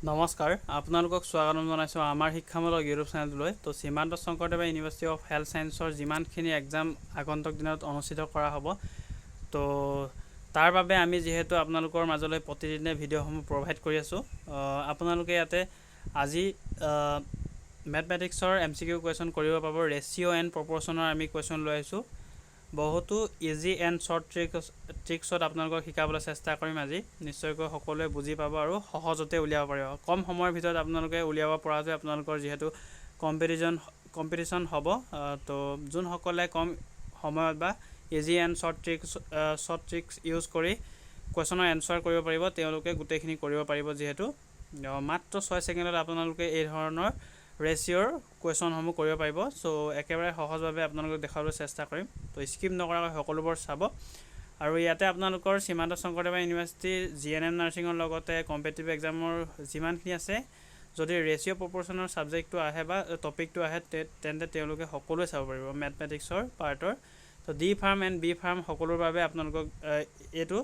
নমস্কাৰ আপোনালোকক স্বাগতম জনাইছোঁ আমাৰ শিক্ষামূলক ইউটিউব চেনেললৈ। তো সীমান্ত শংকৰদেৱ ইউনিভাৰ্চিটি অফ হেল্থ সায়েন্সৰ যিমানখিনি এক্সাম আগন্তুক দিনত অনুষ্ঠিত কৰা হ'ব, তো তাৰ বাবে আমি যিহেতু আপোনালোকৰ মাজলৈ প্ৰতিদিনে ভিডিঅ'সমূহ প্ৰভাইড কৰি আছোঁ। আপোনালোকে ইয়াতে আজি মেথমেটিক্সৰ MCQ কুৱেশ্যন কৰিব পাব। ৰেচিঅ' এণ্ড প্ৰপৰ্চনৰ আমি কুৱেশ্যন লৈ আহিছোঁ। বহুতো ইজি এণ্ড শ্বৰ্ট ট্ৰিক্সত আপোনালোকক শিকাবলৈ চেষ্টা কৰিম আজি। নিশ্চয়কৈ সকলোৱে বুজি পাব আৰু সহজতে উলিয়াব পাৰিব। কম সময়ৰ ভিতৰত আপোনালোকে উলিয়াব পৰাকৈ আপোনালোকৰ যিহেতু কম্পিটিশ্যন হ'ব, তো যোনসকলে কম সময়ত বা easy and short tricks use কৰি কুৱেশ্যনৰ এনচাৰ কৰিব পাৰিব, তেওঁলোকে গোটেইখিনি কৰিব পাৰিব। যিহেতু মাত্ৰ 6 ছেকেণ্ডত আপোনালোকে এই ধৰণৰ ৰেচিঅ'ৰ কুৱেশ্যনসমূহ কৰিব পাৰিব। চ' একেবাৰে সহজভাৱে আপোনালোকক দেখাবলৈ চেষ্টা কৰিম। তো স্কিপ নকৰাকৈ সকলোবোৰ চাব। আৰু ইয়াতে আপোনালোকৰ সীমান্ত শংকৰদেৱ ইউনিভাৰ্চিটি GNM নাৰ্ছিঙৰ লগতে কম্পিটিটিভ এক্সামৰ যিমানখিনি আছে, যদি ৰেচিঅ' প্ৰপৰ্চনৰ ছাবজেক্টটো আহে বা টপিকটো আহে তেন্তে তেওঁলোকে সকলোৱে চাব পাৰিব মেথমেটিক্সৰ পাৰ্টৰ। তো D pharm and B pharm সকলোৰ বাবে আপোনালোকক এইটো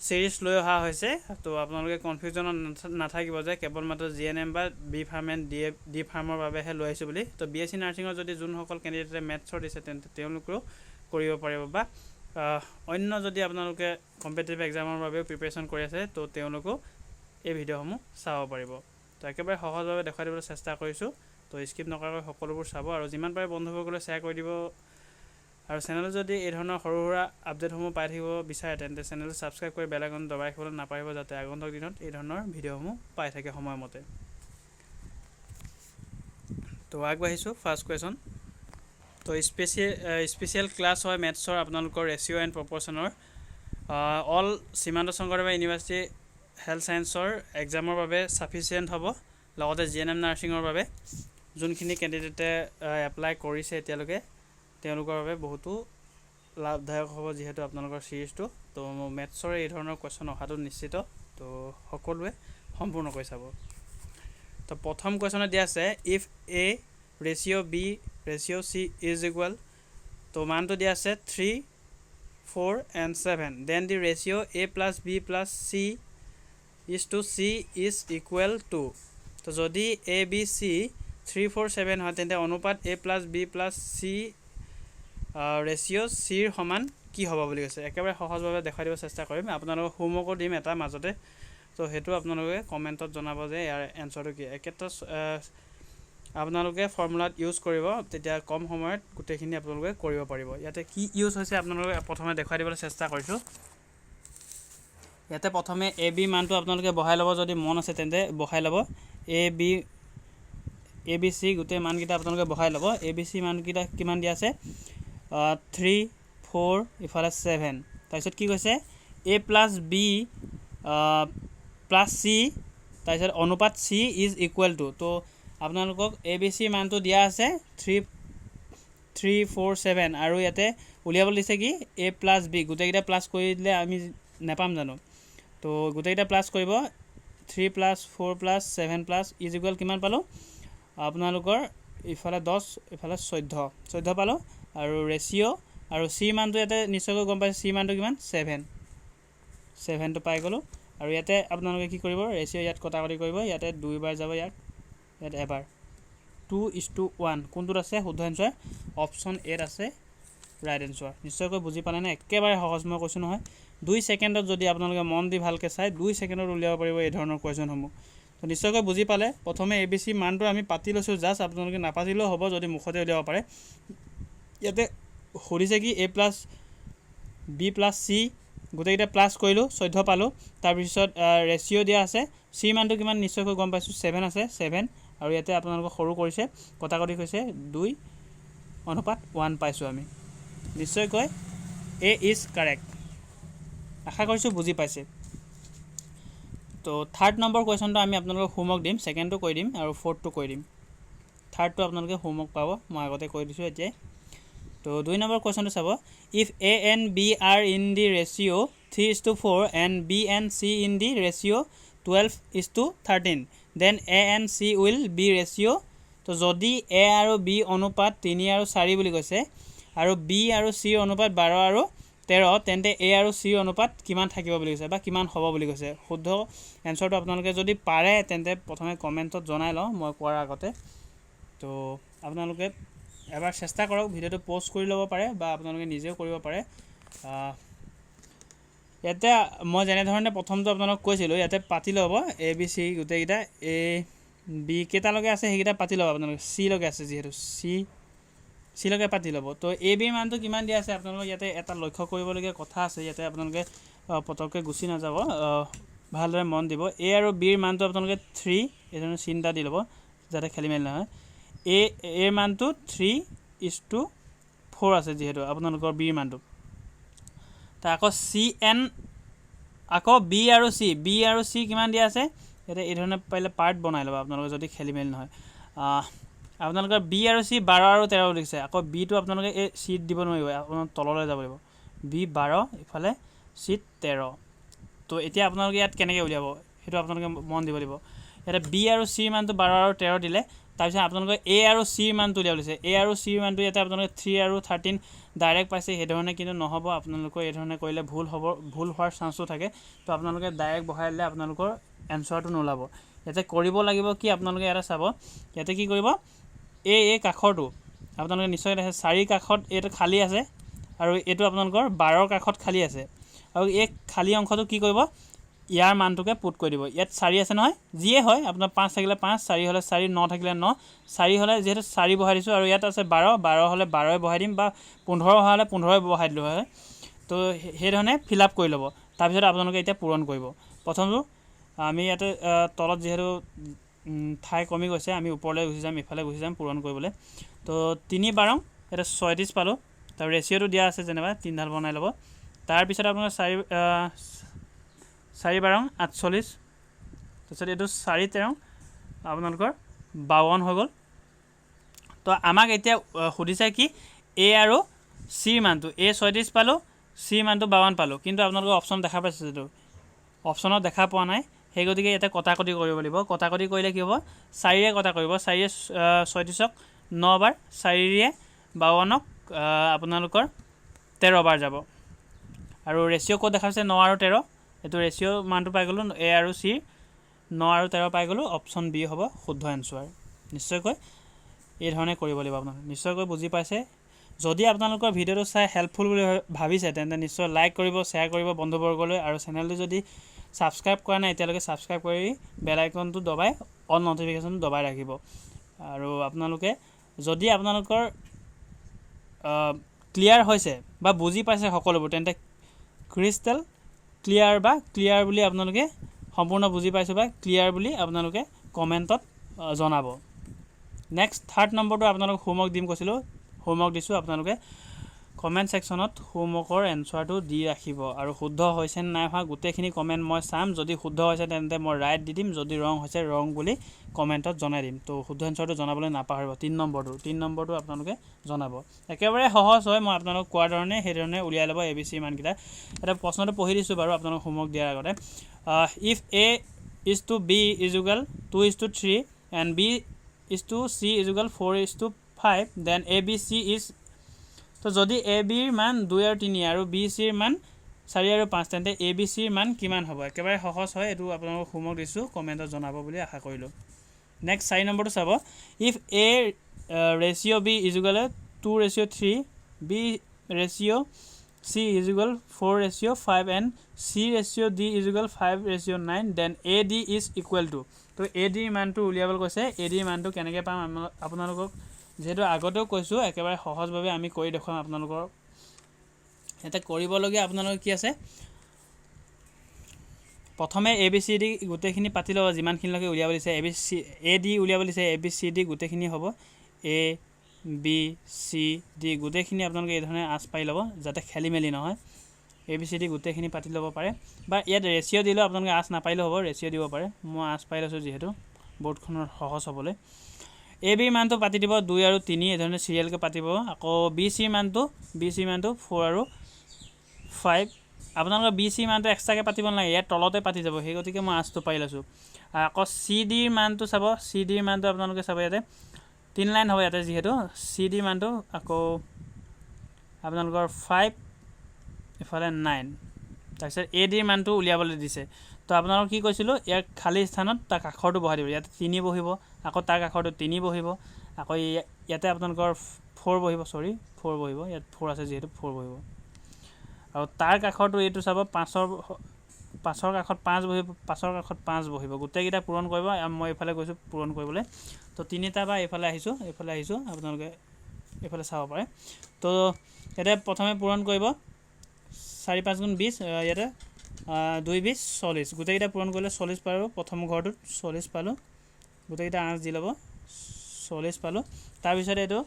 চিৰিজ লৈ অহা হৈছে। তো আপোনালোকে কনফিউজনত নাথাকিব যে কেৱল মাত্ৰ GNM বা বি ফাৰ্ম এণ্ড ডি ফাৰ্মৰ বাবেহে লৈ আহিছোঁ বুলি। তো BSc নাৰ্ছিঙৰ যদি যোনসকল কেণ্ডিডেটে মেথছৰ দিছে তেন্তে তেওঁলোকেও কৰিব পাৰিব, বা অন্য যদি আপোনালোকে কম্পিটিটিভ এক্সামৰ বাবেও প্ৰিপেৰেশ্যন কৰি আছে, তো তেওঁলোকেও এই ভিডিঅ'সমূহ চাব পাৰিব। তো একেবাৰে সহজভাৱে দেখুৱাই দিবলৈ চেষ্টা কৰিছোঁ। তো স্কিপ নকৰাকৈ সকলোবোৰ চাব আৰু যিমান পাৰে বন্ধুসকলে শ্বেয়াৰ কৰি দিব। আৰু চেনেলত যদি এই ধৰণৰ সৰু সুৰা আপডেটসমূহ পাই থাকিব বিচাৰে তেন্তে চেনেলটো ছাবস্ক্ৰাইব কৰি বেল আইকন দবাই ৰাখিবলৈ নাপাহৰিব, যাতে আগন্তুক দিনত এই ধৰণৰ ভিডিঅ'সমূহ পাই থাকে সময়মতে। তো আগবাঢ়িছোঁ ফাৰ্ষ্ট কুৱেশ্যন। তো স্পেচিয়েল ক্লাছ হয় মেথছৰ আপোনালোকৰ ৰেচিঅ' এণ্ড প্ৰপৰ্চনৰ। অল সীমান্ত শংকৰদেৱ ইউনিভাৰ্চিটি হেল্থ ছায়েন্সৰ এক্সামৰ বাবে ছাফিচিয়েণ্ট হ'ব, লগতে GNM নাৰ্ছিঙৰ বাবে যোনখিনি কেণ্ডিডেটে এপ্লাই কৰিছে এতিয়ালৈকে তেওঁলোকৰ বাবে বহুতো লাভদায়ক হ'ব, যিহেতু আপোনালোকৰ চিৰিজটো। তো মেথছৰ এই ধৰণৰ কুৱেশ্যন অহাটো নিশ্চিত। তো সকলোৱে সম্পূৰ্ণকৈ চাব। তো প্ৰথম কুৱেশ্যনত দিয়া আছে if A ratio' B ratio' C is equal, তো মানটো দিয়া আছে 3, 4 and 7, then the ratio' a plus B plus C is to C is equal to. তো যদি এ বি চি 3, 4, 7 হয় তেন্তে অনুপাত a plus B plus C ratio' চিৰ সমান কি হ'ব বুলি কৈছে। একেবাৰে সহজভাৱে দেখাই দিব চেষ্টা কৰিম। আপোনালোকক হোমৱৰ্কো দিম এটা মাজতে, তো সেইটো আপোনালোকে কমেণ্টত জনাব যে ইয়াৰ এনচাৰটো কি। একেটা আপোনালোকে ফৰ্মুলাত ইউজ কৰিব, তেতিয়া কম সময়ত গোটেইখিনি আপোনালোকে কৰিব পাৰিব। ইয়াতে কি ইউজ হৈছে আপোনালোকে প্ৰথমে দেখুৱাই দিবলৈ চেষ্টা কৰিছোঁ। ইয়াতে প্ৰথমে এ বি মানটো আপোনালোকে বহাই ল'ব, যদি মন আছে তেন্তে বহাই ল'ব। এ বি চি গোটেই মানকেইটা আপোনালোকে বহাই ল'ব। এ বি চি মানকেইটা কিমান দিয়া আছে 3, 4 ইফালে 7। তাৰপিছত কি কৈছে A plus B plus C, তাৰপিছত অনুপাত চি ইজ ইকুৱেল টু। তো আপোনালোকক এ বি চি মানটো দিয়া আছে 3, 4, 7 আৰু ইয়াতে উলিয়াবলৈ দিছে কি এ প্লাছ বি, গোটেইকেইটা প্লাছ কৰি দিলে আমি নাপাম জানো। তো গোটেইকেইটা প্লাছ কৰিব 3 plus 4 plus 7 plus is equal কিমান পালোঁ আপোনালোকৰ ইফালে 10 ইফালে 14 পালোঁ। আৰু ৰেচিঅ' আৰু চি মানটো ইয়াতে নিশ্চয়কৈ গম পাইছে, চি মানটো কিমান 7টো পাই গ'লোঁ। আৰু ইয়াতে আপোনালোকে কি কৰিব ৰেচিঅ' ইয়াত কটাকটি কৰিব, ইয়াতে 2 বাৰ যাব, ইয়াত এবাৰ 2:1 কোনটোত আছে শুদ্ধ এনচাৰ অপশ্যন এত আছে ৰাইট এনচাৰ। নিশ্চয়কৈ বুজি পালেনে? একেবাৰে সহজ মই কৈছোঁ নহয়। 2 ছেকেণ্ডত যদি আপোনালোকে মন দি ভালকৈ চাই 2 ছেকেণ্ডত উলিয়াব পাৰিব এই ধৰণৰ কুৱেশ্যনসমূহ। তো নিশ্চয়কৈ বুজি পালে। প্ৰথমে এ বি চি মানটো আমি পাতি লৈছোঁ, জাষ্ট আপোনালোকে নাপাতিলেও হ'ব যদি মুখতে উলিয়াব পাৰে। ইয়াতে সুধিছে কি A plus B plus C, গোটেইকেইটা প্লাছ কৰিলোঁ 14 পালোঁ। তাৰপিছত ৰেচিঅ' দিয়া আছে, চি মানটো কিমান নিশ্চয়কৈ গম পাইছোঁ 7 আছে 7, আৰু ইয়াতে আপোনালোকক সৰু কৰিছে কটাকটি হৈছে 2:1 পাইছোঁ আমি। নিশ্চয়কৈ এ ইজ কাৰেক্ট। আশা কৰিছোঁ বুজি পাইছে। তো থাৰ্ড নম্বৰ কুৱেশ্যনটো আমি আপোনালোকক হোমৱৰ্ক দিম, ছেকেণ্ডটো কৈ দিম আৰু ফ'ৰ্থটো কৈ দিম। থাৰ্ডটো আপোনালোকে হোমৱৰ্ক পাব, মই আগতে কৈ দিছোঁ এতিয়াই। তো 2 নম্বৰ কুৱেশ্যনটো চাব if A and B are in the ratio' 3:4 and B and C in the ratio' 12:13, then A and C will be ratio'. তো যদি এ আৰু বি অনুপাত 3 আৰু 4 বুলি কৈছে আৰু বি আৰু চিৰ অনুপাত 12 আৰু 13 তেন্তে এ আৰু চিৰ অনুপাত কিমান থাকিব বুলি কৈছে বা কিমান হ'ব বুলি কৈছে। শুদ্ধ এনচাৰটো আপোনালোকে যদি পাৰে তেন্তে প্ৰথমে কমেণ্টত জনাই লওঁ মই কোৱাৰ আগতে। তো আপোনালোকে এবাৰ চেষ্টা কৰক, ভিডিঅ'টো প'ষ্ট কৰি ল'ব পাৰে বা আপোনালোকে নিজেও কৰিব পাৰে। ইয়াতে মই যেনেধৰণে প্ৰথমটো আপোনালোকক কৈছিলোঁ, ইয়াতে পাতি ল'ব এ বি চি গোটেইকেইটা, এ বি কেইটালৈকে আছে সেইকেইটা পাতি ল'ব আপোনালোকে, চিলৈকে আছে যিহেতু চিলৈকে পাতি ল'ব। তো এ বিৰ মানটো কিমান দিয়া আছে আপোনালোকে ইয়াতে এটা লক্ষ্য কৰিবলগীয়া কথা আছে, ইয়াতে আপোনালোকে পটককৈ গুচি নাযাব, ভালদৰে মন দিব। এ আৰু বিৰ মানটো আপোনালোকে 3 এইধৰণে চিন্তা দি ল'ব যাতে খেলি মেলি নহয়। এৰ মানটো 3:4 আছে যিহেতু আপোনালোকৰ বিৰ মানটো। তাৰ আকৌ চি এন, আকৌ বি আৰু চি কিমান দিয়া আছে ইয়াতে এইধৰণে পাৰিলে পাৰ্ট বনাই ল'ব আপোনালোকে যদি খেলি মেলি নহয়। আপোনালোকৰ বি আৰু চি 12 আৰু 13 দিছে, আকৌ বিটো আপোনালোকে এই চিত দিব নোৱাৰিব, আপোনাৰ তললৈ যাব লাগিব। বি 12 ইফালে চিত 13। তো এতিয়া আপোনালোকে ইয়াত কেনেকৈ উলিয়াব সেইটো আপোনালোকে মন দিব লাগিব। ইয়াতে বি আৰু চিৰ মানটো 12 আৰু 13 দিলে, তাৰপিছত আপোনালোকে এ আৰু চিৰ মানটো উলিয়াব দিছে। এ আৰু চিৰ মানটো ইয়াতে আপোনালোকে 3 আৰু 13 ডাইৰেক্ট পাইছে, সেইধৰণে কিন্তু নহ'ব। আপোনালোকৰ এইধৰণে কৰিলে ভুল হোৱাৰ চান্সো থাকে। তো আপোনালোকে ডাইৰেক্ট বহাই দিলে আপোনালোকৰ এনচাৰটো নোলাব। ইয়াতে কৰিব লাগিব কি, আপোনালোকে ইয়াতে চাব, ইয়াতে কি কৰিব, এই কাষৰটো আপোনালোকে নিশ্চয় দেখে 4 কাষত এইটো খালী আছে আৰু এইটো আপোনালোকৰ 12 কাষত খালী আছে। আৰু এই খালী অংশটো কি কৰিব, ইয়াৰ মানটোকে পুট কৰি দিব। ইয়াত 4 আছে নহয়, যিয়ে হয় আপোনাৰ 5 থাকিলে 5, 4 হ'লে 4, 9 থাকিলে 9, 4 হ'লে যিহেতু 4 বহাই দিছোঁ, আৰু ইয়াত আছে 12 হ'লে 12 বহাই দিম, বা 15 হ'লে 15 বহাই দিলোঁ হয়। তো সেইধৰণে ফিল আপ কৰি ল'ব। তাৰপিছত আপোনালোকে এতিয়া পূৰণ কৰিব। প্ৰথমটো আমি ইয়াতে তলত যিহেতু ঠাই কমি গৈছে, আমি ওপৰলৈ গুচি যাম, ইফালে গুচি যাম পূৰণ কৰিবলৈ। তো 3 12 ইয়াতে 36 পালোঁ। তাৰ ৰেচিঅ'টো দিয়া আছে যেনিবা 3ডাল বনাই ল'ব। তাৰপিছত আপোনাৰ 4 12 48, তাৰপিছত এইটো 4 13 আপোনালোকৰ 52 হৈ গ'ল। তো আমাক এতিয়া সুধিছে কি, এ আৰু চিৰ মানটো, এ 36 পালোঁ, চিৰ মানটো 52 পালোঁ, কিন্তু আপোনালোকৰ অপশ্যন দেখা পাইছে যিটো, অপশ্যনত দেখা পোৱা নাই। সেই গতিকে ইয়াতে কটাকটি কৰিব লাগিব। কটাকটি কৰিলে কি হ'ব, 4ৰে কটা কৰিব, 4ৰে 36ক 9 বাৰ, 4ৰে 52ক আপোনালোকৰ 13 বাৰ যাব। আৰু ৰেচিঅ' ক'ত দেখাইছে 9 আৰু 13, এইটো ৰেচিঅ' মানটো পাই গ'লোঁ এ আৰু চিৰ, 9 আৰু 13 পাই গ'লোঁ। অপশ্যন বি হ'ব শুদ্ধ এনচাৰ। নিশ্চয়কৈ এইধৰণে কৰিব লাগিব, আপোনালোকে নিশ্চয়কৈ বুজি পাইছে। যদি আপোনালোকৰ ভিডিঅ'টো চাই হেল্পফুল বুলি ভাবিছে তেন্তে নিশ্চয় লাইক কৰিব, শ্বেয়াৰ কৰিব বন্ধুবৰ্গলৈ, আৰু চেনেলটো যদি ছাবস্ক্ৰাইব কৰা নাই এতিয়ালৈকে ছাবস্ক্ৰাইব কৰি বেল আইকনটো দবাই অল নটিফিকেশ্যনটো দবাই ৰাখিব। আৰু আপোনালোকে যদি আপোনালোকৰ ক্লিয়াৰ হৈছে বা বুজি পাইছে সকলোবোৰ, তেন্তে ক্ৰিষ্টেল ক্লিয়াৰ বা ক্লিয়াৰ বুলি আপোনালোকে সম্পূৰ্ণ বুজি পাইছোঁ বা ক্লিয়াৰ বুলি আপোনালোকে কমেণ্টত জনাব। নেক্সট 3rd নম্বৰটো আপোনালোকক হোমৱৰ্ক দিম কৈছিলোঁ, হোমৱৰ্ক দিছোঁ। আপোনালোকে কমেণ্ট ছেকশ্যনত হোমৱৰ্কৰ এনচাৰটো দি ৰাখিব, আৰু শুদ্ধ হৈছে নাই হোৱা গোটেইখিনি কমেণ্ট মই চাম। যদি শুদ্ধ হৈছে তেন্তে মই ৰাইট দি দিম, যদি ৰং হৈছে ৰং বুলি কমেণ্টত জনাই দিম। তো শুদ্ধ এনচাৰটো জনাবলৈ নাপাহৰিব। 3 নম্বৰটো আপোনালোকে জনাব। একেবাৰে সহজ হয়, মই আপোনালোকক কোৱাৰ ধৰণে সেইধৰণে উলিয়াই ল'ব এ বি চি মানকেইটা। এটা প্ৰশ্নটো পঢ়ি দিছোঁ বাৰু আপোনালোক হোমৱৰ্ক দিয়াৰ আগতে। If A is to B is equal 2:3 and B is to C is equal 4:5 then A B C is, তো যদি এ বিৰ মান 2 আৰু 3 আৰু বি চিৰ মান 4 আৰু 5, তেন্তে এ বি চিৰ মান কিমান হ'ব। একেবাৰে সহজ হয়, এইটো আপোনালোকক হোমৱৰ্ক দিছোঁ, কমেণ্টত জনাব বুলি আশা কৰিলোঁ। নেক্সট 4 নম্বৰটো চাব, if A ratio' B is equal 2:3, B ratio' C is equal 4:5 and C ratio' D is equal 5:9 then A D is equal to. তো এ ডিৰ মানটো উলিয়াবলৈ কৈছে। এ ডিৰ মানটো কেনেকৈ পাম আপোনালোকক যিহেতু আগতেও কৈছোঁ, একেবাৰে সহজভাৱে আমি কৰি দেখুৱাম আপোনালোকৰ। ইয়াতে কৰিবলগীয়া আপোনালোকৰ কি আছে, প্ৰথমে এ বি চি ডি গোটেইখিনি পাতি ল'ব, যিমানখিনিলৈকে উলিয়াব দিছে। এ ডি উলিয়াব দিছে, এ বি চি ডি গোটেইখিনি হ'ব, এ বি চি ডি গোটেইখিনি আপোনালোকে এইধৰণে আঁচ পাৰি ল'ব যাতে খেলি মেলি নহয়। এ বি চি ডি গোটেইখিনি পাতি ল'ব পাৰে, বা ইয়াত ৰেচিঅ' দিলেও আপোনালোকে আঁচ নাপাৰিলেও হ'ব, ৰেচিঅ' দিব পাৰে। মই আঁচ পাৰি লৈছোঁ যিহেতু বৰ্ডখনৰ সহজ হ'বলৈ। এ বিৰ মানটো পাতি দিব 2 আৰু 3 এইধৰণে চিৰিয়েলকৈ পাতিব। আকৌ বি চিৰ মানটো 4 আৰু 5। আপোনালোকৰ বি চিৰ মানটো এক্সট্ৰাকৈ পাতিব নালাগে, ইয়াত তলতে পাতি যাব, সেই গতিকে মই আঁচটো পাৰি লৈছোঁ। আকৌ চি ডিৰ মানটো চাব, চি ডিৰ মানটো আপোনালোকে চাব, ইয়াতে 3 লাইন হ'ব ইয়াতে যিহেতু। চি ডিৰ মানটো আকৌ আপোনালোকৰ 5 ইফালে 9 তাৰপিছত এ ডিৰ মানটো উলিয়াবলৈ দিছে তো আপোনালোকক কি কৈছিলোঁ ইয়াৰ খালী স্থানত তাৰ কাষৰটো বহাই দিব ইয়াতে 3 বহিব আকৌ তাৰ কাষৰটো 3 বহিব আকৌ ইয়াতে আপোনালোকৰ 4 বহিব 4 বহিব ইয়াত 4 আছে যিহেতু 4 বহিব আৰু তাৰ কাষৰটো এইটো চাব 5ৰ কাষত 5 বহিব 5ৰ কাষত 5 বহিব গোটেইকেইটা পূৰণ কৰিব মই এইফালে গৈছোঁ পূৰণ কৰিবলৈ তো তিনিটা বা এইফালে আহিছোঁ আপোনালোকে এইফালে চাব পাৰে তো ইয়াতে প্ৰথমে পূৰণ কৰিব 4 5 গুণ 20 ইয়াতে 2 20 40 গোটেইকেইটা পূৰণ কৰিলে 40 পালোঁ প্ৰথম ঘৰটোত 40 পালোঁ গোটেইকেইটা 8 দি ল'ব 40 পালোঁ তাৰপিছত এইটো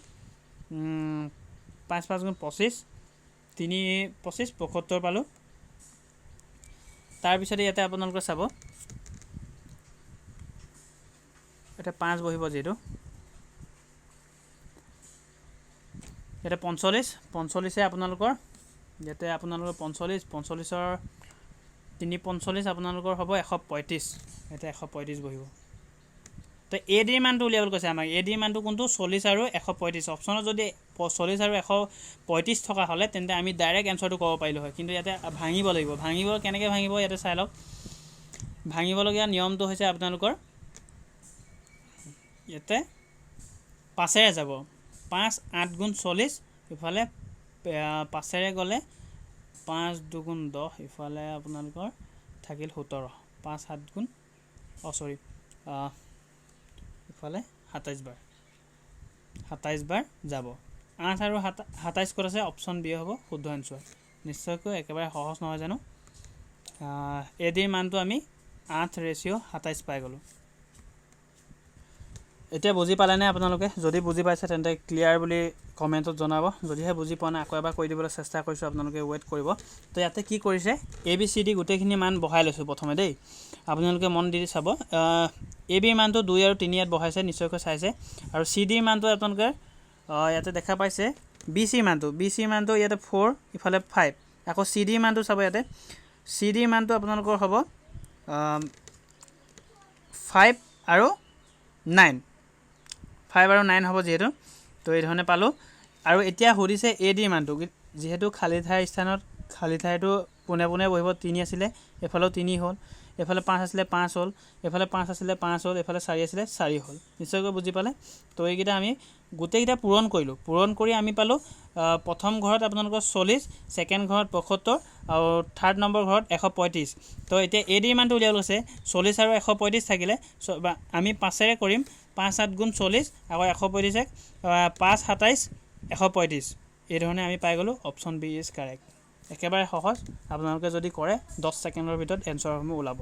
5 5 গুণ 25 3 25 75 পালোঁ তাৰপিছতে ইয়াতে আপোনালোকে চাব এটা 5 বহিব যিহেতু ইয়াতে 45 আপোনালোকৰ ইয়াতে আপোনালোকৰ 45ৰ 3 45 আপোনালোকৰ হ'ব 135 ইয়াতে 135 বহিব তো এ ডিৰ মানটো উলিয়াবলৈ কৈছে আমাক এ ডিৰ মানটো কোনটো 40 আৰু 135 অপশ্যনত যদি 40 আৰু 135 থকা হ'লে তেন্তে আমি ডাইৰেক্ট এনচাৰটো ক'ব পাৰিলোঁ হয় কিন্তু ইয়াতে ভাঙিব লাগিব কেনেকৈ ভাঙিব ইয়াতে চাই লওক ভাঙিবলগীয়া নিয়মটো হৈছে আপোনালোকৰ ইয়াতে 5ৰে যাব 5 8 গুণ 40 ইফালে 5ৰে গ'লে 5 2 গুণ 10 ইফালে আপোনালোকৰ থাকিল 17 5 7 গুণ ইফালে 27 বাৰ যাব 8 আৰু 27 ক'ত আছে অপশ্যন বি হ'ব শুদ্ধ এনচাৰ নিশ্চয়কৈ একেবাৰে সহজ নহয় জানো এ ডিৰ মানটো আমি 8:27 পাই গ'লোঁ এতিয়া বুজি পালেনে আপোনালোকে যদি বুজি পাইছে তেন্তে ক্লিয়াৰ বুলি কমেণ্টত জনাব যদিহে বুজি পোৱা নাই আকৌ এবাৰ কৈ দিবলৈ চেষ্টা কৰিছোঁ আপোনালোকে ৱেইট কৰিব তো ইয়াতে কি কৰিছে এ বি চি ডি গোটেইখিনি মান বহাই লৈছোঁ প্ৰথমে দেই আপোনালোকে মন দি চাব এ বিৰ মানটো 2 আৰু 3 ইয়াত বহাইছে নিশ্চয়কৈ চাইছে আৰু চি ডিৰ মানটো আপোনালোকে ইয়াতে দেখা পাইছে বি চিৰ মানটো ইয়াতে 4 ইফালে 5 আকৌ চি ডিৰ মানটো চাব ইয়াতে চি ডিৰ মানটো আপোনালোকৰ হ'ব 5 আৰু 9 হ'ব যিহেতু তো এই ধৰণে পালোঁ আৰু এতিয়া সুধিছে এ ডিৰ মানটো যিহেতু খালী ঠাইৰ স্থানত খালী ঠাইটো পোনে পোনে বহিব 3 আছিলে এফালেও 3 হ'ল এফালে 5 আছিলে 5 হ'ল এফালে 5 আছিলে 5 হ'ল এফালে 4 আছিলে 4 হ'ল নিশ্চয়কৈ বুজি পালে তো এইকেইটা আমি গোটেইকেইটা পূৰণ কৰিলোঁ পূৰণ কৰি আমি পালোঁ প্ৰথম ঘৰত আপোনালোকৰ 40 ছেকেণ্ড ঘৰত 75 আৰু থাৰ্ড নম্বৰ ঘৰত 135 তো এতিয়া এ ডিৰ মানটো উলিয়াবলৈ আছে 40 আৰু 135 থাকিলে আমি 5ৰে কৰিম 5 7 গুণ 40 আকৌ 135 5 27 135 এই ধৰণে আমি পাই গ'লোঁ অপশ্যন বি ইজ কাৰেক্ট একেবাৰে সহজ আপোনালোকে যদি কৰে 10 ছেকেণ্ডৰ ভিতৰত এনচাৰসমূহ ওলাব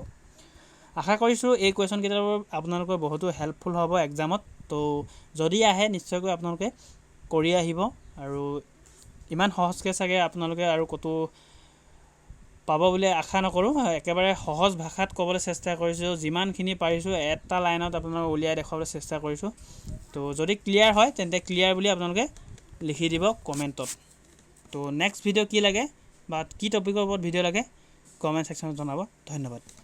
আশা কৰিছোঁ এই কুৱেশ্যন কেইটাৰ আপোনালোকৰ বহুতো হেল্পফুল হ'ব এক্সামত তো যদি আহে নিশ্চয়কৈ আপোনালোকে কৰি আহিব আৰু ইমান সহজকৈ চাগে আপোনালোকে আৰু ক'তো পাব বুলি আশা নকৰোঁ একেবাৰে সহজ ভাষাত ক'বলৈ চেষ্টা কৰিছোঁ যিমানখিনি পাৰিছোঁ এটা লাইনত আপোনালোকক উলিয়াই দেখুৱাবলৈ চেষ্টা কৰিছোঁ তো যদি ক্লিয়াৰ হয় তেন্তে ক্লিয়াৰ বুলি আপোনালোকে লিখি দিব কমেণ্টত তো নেক্সট ভিডিঅ' কি লাগে বা কি টপিকৰ ওপৰত ভিডিঅ' লাগে কমেণ্ট ছেকশ্যনত জনাব ধন্যবাদ